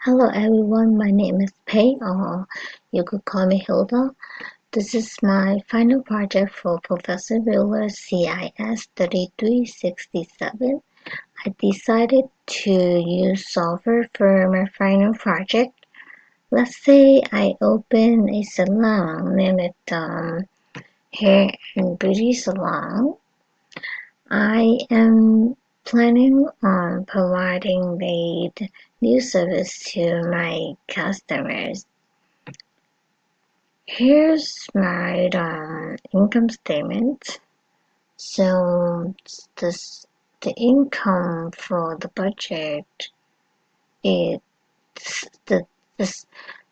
Hello everyone, my name is Pei, or you could call me Hilda. This is my final project for Professor Wheeler's CIS3367. I decided to use solver for my final project. Let's say I open a salon, name it Hair and Beauty Salon. I am planning on providing a new service to my customers. Here's my income statement. So the income for the budget is the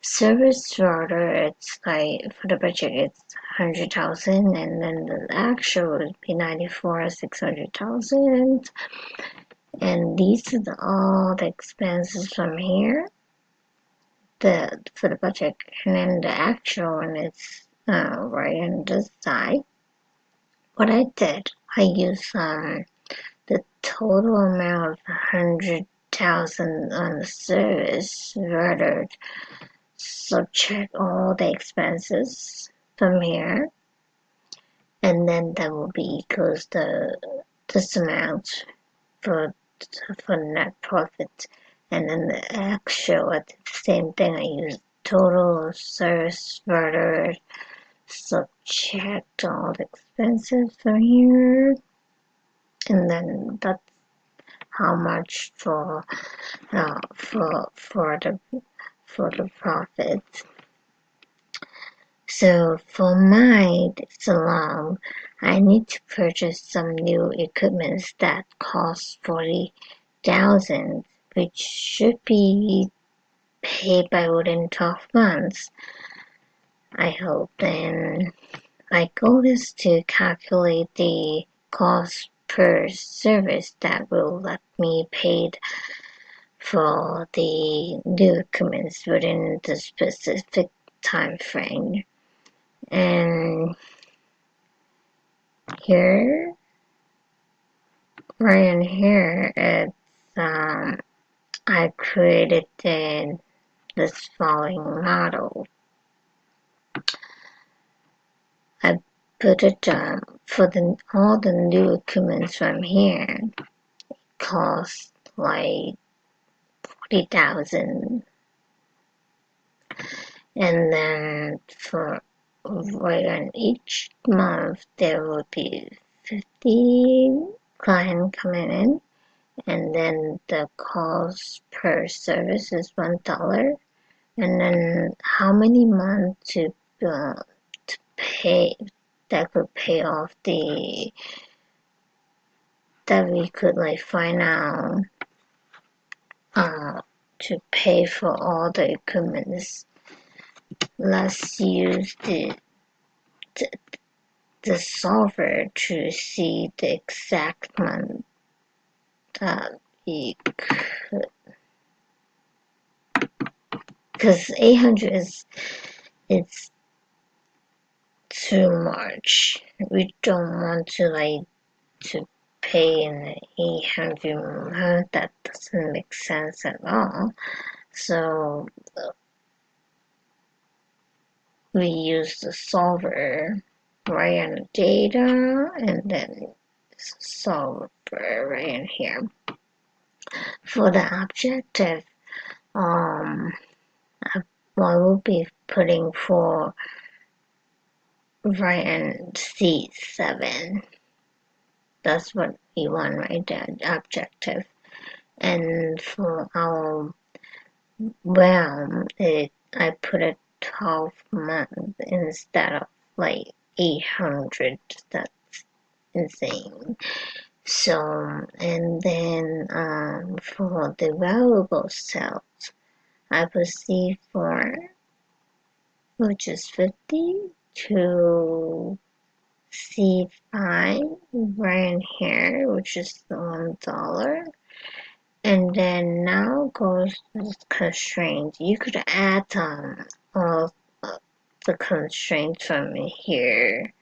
service order. It's like for the budget it's 100,000, and then the actual would be 94,600,000. And these are all the expenses from here. For the budget, and then the actual one is right on this side. What I did, I used the total amount of 100,000 on the service rather subtract all the expenses from here, and then that will be equals this amount for net profit. And then the actual, I did the same thing. I used total service rather subtract all the expenses from here, and then that's how much for the profit. So for my salon, I need to purchase some new equipment that costs 40,000, which should be paid by within 12 months. I hope. Then my goal is to calculate the cost per service that will let me pay for the new equipment within the specific time frame. And here, right in here, it's I created this following model. I put it for all the new equipment from here cost like 40,000, and then for right on each month there will be 50 clients coming in, and then the cost per service is $1, and then how many months to pay that could pay off that we could like find out to pay for all the equipment. Let's use the solver to see the exact month that we could, because 800 is too much. We don't want to pay in 800. That doesn't make sense at all. So we use the solver right on the data, and then solver right in here. For the objective, I will be putting for right in C7. That's what we want right there, the objective. And for our realm, I put it 12 months instead of like 800. That's insane. So, and then for the variable cells, I put C4, which is 50, to C5 right in here, which is the $1. And then now goes the constraints. You could add all the constraints from here,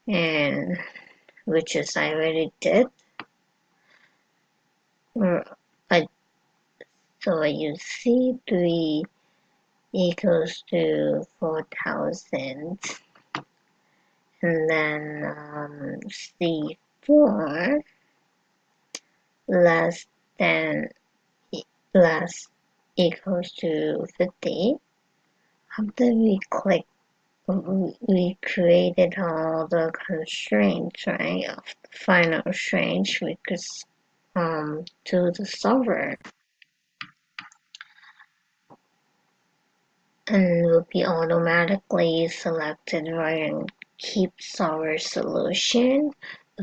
and which is I already did. So So you see 3 equals to 4,000, and then C4 less than less equals to 50. After we click, we created all the constraints, right? Of the final range, we could to the solver, and will be automatically selected right and keep solver solution.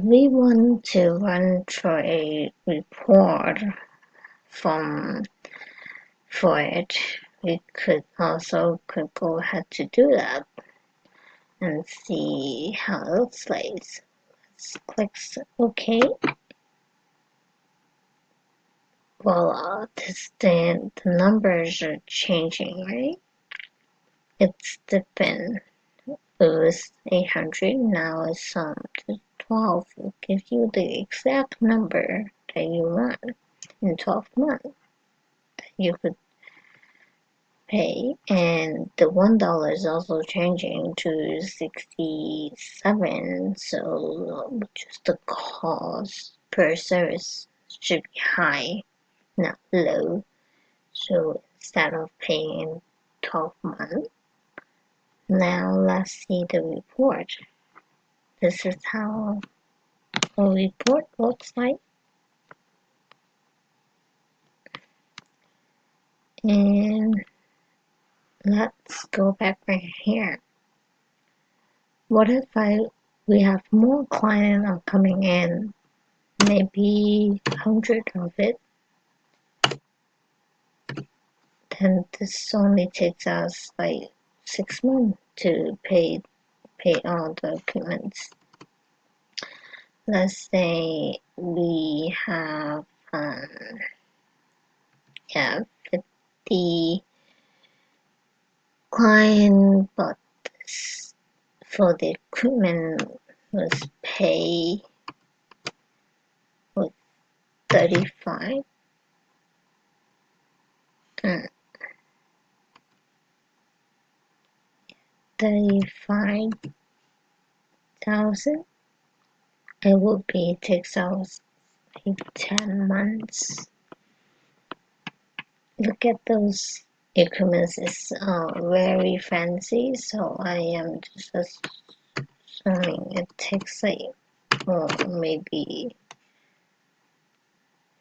We want to run through a report from for it. We could go ahead to do that and see how it looks like. Let's click OK. Voila, the numbers are changing, right? It's different. It was 800, now it's 12. It gives you the exact number that you want in 12 months that you could pay, and the $1 is also changing to 67, so just the cost per service should be high, not low. So instead of paying in 12 months, now let's see the report. This is how a report looks like. And let's go back right here. What if we have more clients are coming in, maybe 100 of it, then this only takes us like 6 months to pay all the payments. Let's say we have 50 client, but for the equipment was pay with 35 35,000. It will be takes us maybe 10 months. Look at those equipments, it's very fancy, so I am just assuming it takes like maybe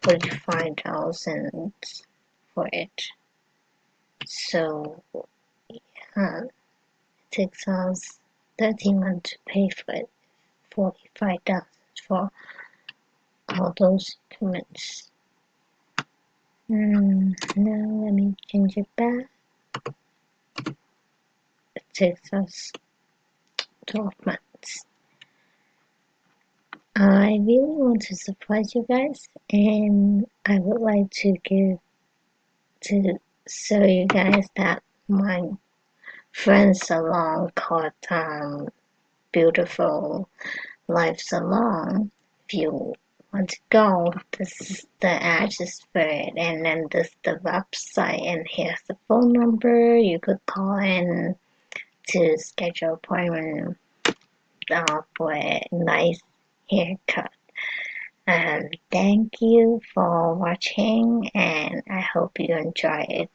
45,000 for it. So it takes us 30 months to pay for it, 45,000 for all those equipments. Now let me change it back. It takes us 12 months. I really want to surprise you guys, and I would like to show you guys that my friend salon called Beautiful Life Salon. If you want to go, this is the address for it, and then this is the website, and here's the phone number. You could call in to schedule an appointment for a nice haircut. Thank you for watching, and I hope you enjoy it.